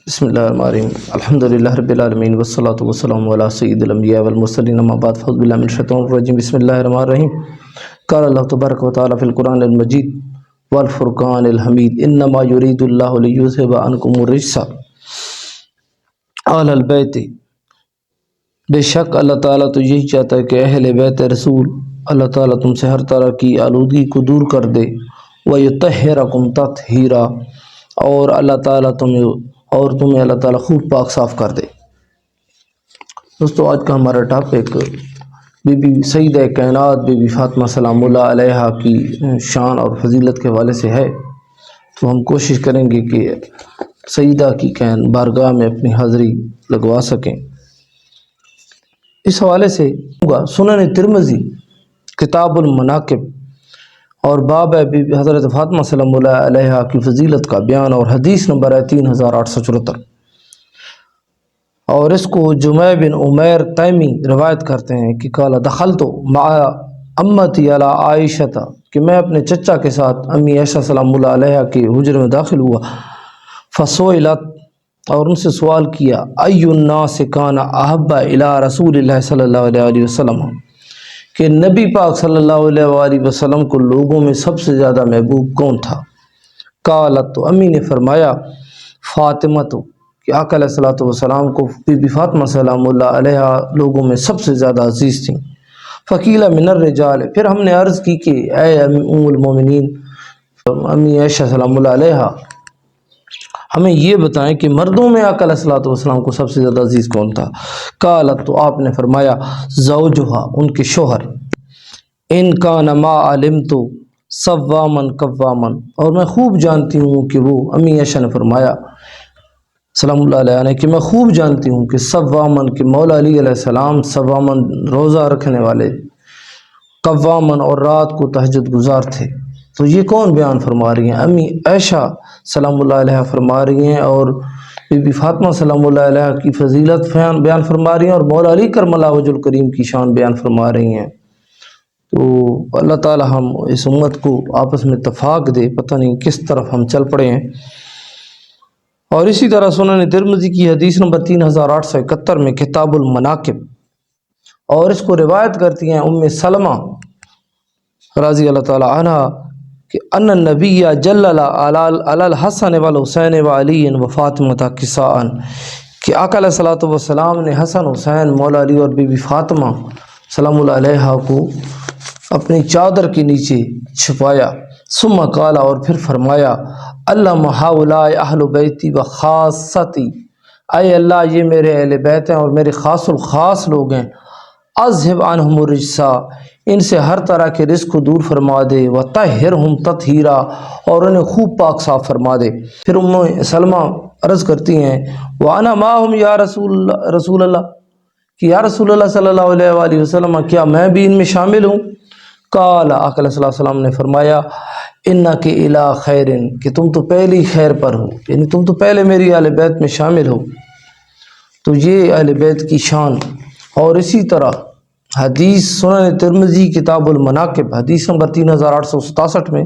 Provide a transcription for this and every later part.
بسم اللہ الرحمن الرحیم الحمدللہ رب العالمین والصلاة والسلام علی سید الانبیاء والمرسلین اما بعد فاعوذ باللہ من الشیطان الرجیم بسم اللہ الرحمن الرحیم قال اللہ تبارک و تعالی فی القرآن المجید والفرقان الحمید انما یرید اللہ لیذھب عنکم الرجس اہل البیت، بے شک اللہ تعالیٰ تو یہی چاہتا ہے کہ اہل بیت رسول اللہ تعالیٰ تم سے ہر طرح کی آلودگی کو دور کر دے، وَيُطَهِّرَكُمْ تَطْهِيرًا، اور اللہ تعالیٰ تمہیں اللہ تعالیٰ خوب پاک صاف کر دے۔ دوستو، آج کا ہمارا ٹاپک بی بی سیدہ کائنات بی بی فاطمہ سلام اللہ علیہا کی شان اور فضیلت کے حوالے سے ہے، تو ہم کوشش کریں گے کہ سیدہ کی بارگاہ میں اپنی حاضری لگوا سکیں۔ اس حوالے سے سنن ترمذی کتاب المناقب اور باب ہے حضرت فاطمہ سلام اللہ علیہا کی فضیلت کا بیان، اور حدیث نمبر ہے 3874، اور اس کو جمع بن عمیر تیمی روایت کرتے ہیں کہ قال دخلت مع امتی علی عائشہ، کہ میں اپنے چچا کے ساتھ امی عائشہ سلام اللہ علیہا کے حجرے میں داخل ہوا، فسئلت، اور ان سے سوال کیا، ای الناس کان احب الی رسول اللہ صلی اللہ علیہ وسلم، کہ نبی پاک صلی اللہ علیہ وآلہ وسلم کو لوگوں میں سب سے زیادہ محبوب کون تھا؟ قالت، تو امی نے فرمایا، فاطمہ، تو کہ آقا علیہ الصلوۃ والسلام کو بی بی فاطمہ سلام اللہ علیہا لوگوں میں سب سے زیادہ عزیز تھیں۔ فقیل من الرجال، پھر ہم نے عرض کی کہ اے ام المومنین امی عائشہ سلام اللہ علیہا، ہمیں یہ بتائیں کہ مردوں میں آقا علیہ الصلوۃ والسلام کو سب سے زیادہ عزیز کون تھا؟ قالت، تو آپ نے فرمایا، زوجہا، ان کے شوہر، ان کان ما علمت صواما قواما، اور میں خوب جانتی ہوں کہ وہ، امی عائشہ نے فرمایا سلام اللہ علیہ نے، کہ میں خوب جانتی ہوں کہ صواما، کہ مولا علی علیہ السلام صواما روزہ رکھنے والے، قواما اور رات کو تہجد گزار تھے۔ تو یہ کون بیان فرما رہی ہیں؟ امی عائشہ سلام اللہ علیہ فرما رہی ہیں، اور بی بی فاطمہ سلام اللہ علیہ کی فضیلت بیان فرما رہی ہیں، اور مولا علی کرم اللہ وجہ الکریم کی شان بیان فرما رہی ہیں۔ تو اللہ تعالی ہم اس امت کو آپس میں اتفاق دے، پتہ نہیں کس طرف ہم چل پڑے ہیں۔ اور اسی طرح سنن ترمذی کی حدیث نمبر 3871 میں کتاب المناقب، اور اس کو روایت کرتی ہیں ام سلمہ رضی اللہ تعالی عنہ، کہ ان النبی جلل علی الحسن والحسین وعلی وفاطمہ کساء، کہ آقا علیہ الصلوۃ والسلام نے حسن حسین مولا علی اور بی بی فاطمہ سلام اللہ علیہا کو اپنی چادر کے نیچے چھپایا۔ ثم قال، اور پھر فرمایا، اللہم ہؤلاء اہل بیتی و خاصتی، اے اللہ یہ میرے اہل بیت ہیں اور میرے خاص الخاص لوگ ہیں، اذھب عنہم الرجس، ان سے ہر طرح کے رزق کو دور فرما دے، وطہرہم تطہیرا، اور انہیں خوب پاک صاف فرما دے۔ پھر ام سلمہ عرض کرتی ہیں، وانا معہم یا رسول اللہ، کہ یا رسول اللہ صلی اللہ علیہ وآلہ وسلم، کیا میں بھی ان میں شامل ہوں؟ قال، آقا علیہ السلام نے فرمایا، انک الی خیر، کہ تم تو پہلی خیر پر ہو، یعنی تم تو پہلے میری اہل بیت میں شامل ہو۔ تو یہ اہل بیت کی شان۔ اور اسی طرح حدیث سنن ترمذی کتاب المناقب حدیث نمبر 3867 میں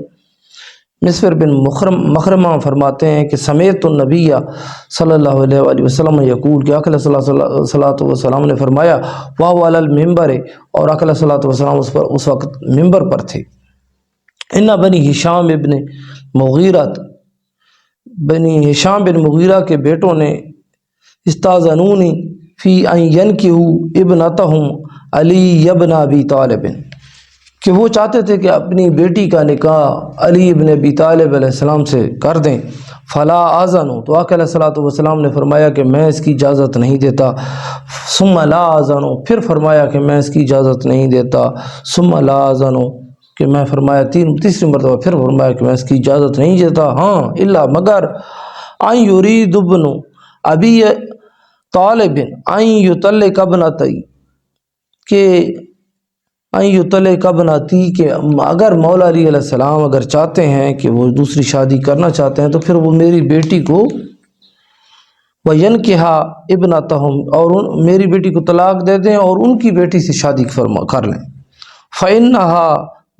مسور بن مخرمہ فرماتے ہیں کہ سمیعت النبی صلی اللہ علیہ وآلہ وسلم یقول، کہ آقا علیہ الصلوۃ والسلام نے فرمایا، وہو علی المنبر، اور آقا علیہ الصلوۃ والسلام اس وقت ممبر پر تھے، ان بنی ہشام ابن مغیرہ، بنی ہشام بن مغیرہ کے بیٹوں نے استاذنونی فی ان ینکحوا ابنتہم علی ابن ابی طالب، کہ وہ چاہتے تھے کہ اپنی بیٹی کا نکاح علی ابن ابی طالب علیہ السلام سے کر دیں۔ فلا آذنوا، تو آقا علیہ الصلوۃ والسلام نے فرمایا کہ میں اس کی اجازت نہیں دیتا۔ ثم لا آذنوا، پھر فرمایا کہ میں اس کی اجازت نہیں دیتا۔ ثم لا آذنوا، کہ میں فرمایا تیسری مرتبہ پھر فرمایا کہ میں اس کی اجازت نہیں دیتا، ہاں الا مگر ان یرید ابن ابی طالب ان یطلق ابنتی، کہ ان یطلق ابنتی، کہ اگر مولا علی علیہ السلام اگر چاہتے ہیں کہ وہ دوسری شادی کرنا چاہتے ہیں تو پھر وہ میری بیٹی کو وینکحا ابنتہم، اور میری بیٹی کو طلاق دے دیں اور ان کی بیٹی سے شادی کر لیں۔ فإنہا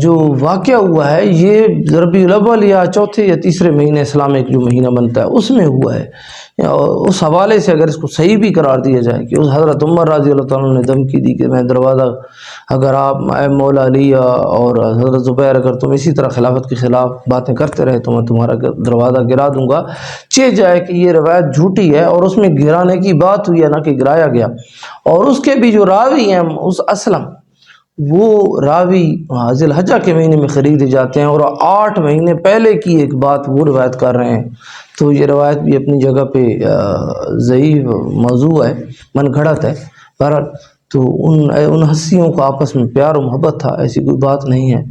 جو واقعہ ہوا ہے یہ ربیع الاول یا چوتھے یا تیسرے مہینے اسلامک جو مہینہ بنتا ہے اس میں ہوا ہے۔ اس حوالے سے اگر اس کو صحیح بھی قرار دیا جائے کہ اس حضرت عمر رضی اللہ تعالیٰ نے دھمکی دی کہ میں دروازہ، اگر آپ اے مولا علی اور حضرت زبیر اگر تم اسی طرح خلافت کے خلاف باتیں کرتے رہے تو میں تمہارا دروازہ گرا دوں گا، چہ جائے کہ یہ روایت جھوٹی ہے اور اس میں گرانے کی بات ہوئی ہے نہ کہ گرایا گیا۔ اور اس کے بھی جو راوی ہیں اس اسلم، وہ راوی ذی الحجہ کے مہینے میں خریدے جاتے ہیں اور 8 مہینے پہلے کی ایک بات وہ روایت کر رہے ہیں، تو یہ روایت بھی اپنی جگہ پہ ضعیف موضوع ہے، من گھڑت ہے۔ بہرحال تو ان ہستیوں کو آپس میں پیار و محبت تھا، ایسی کوئی بات نہیں ہے۔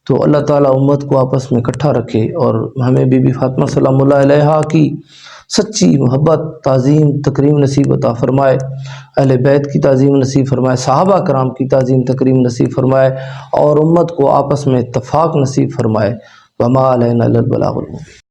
تو اللہ تعالیٰ امت کو آپس میں اکٹھا رکھے اور ہمیں بی بی فاطمہ سلام اللہ علیہا کی سچی محبت، تعظیم، تکریم نصیب عطا فرمائے، اہل بیت کی تعظیم نصیب فرمائے، صحابہ کرام کی تعظیم تکریم نصیب فرمائے اور امت کو آپس میں اتفاق نصیب فرمائے۔ وما علینا الا البلاغ المبین۔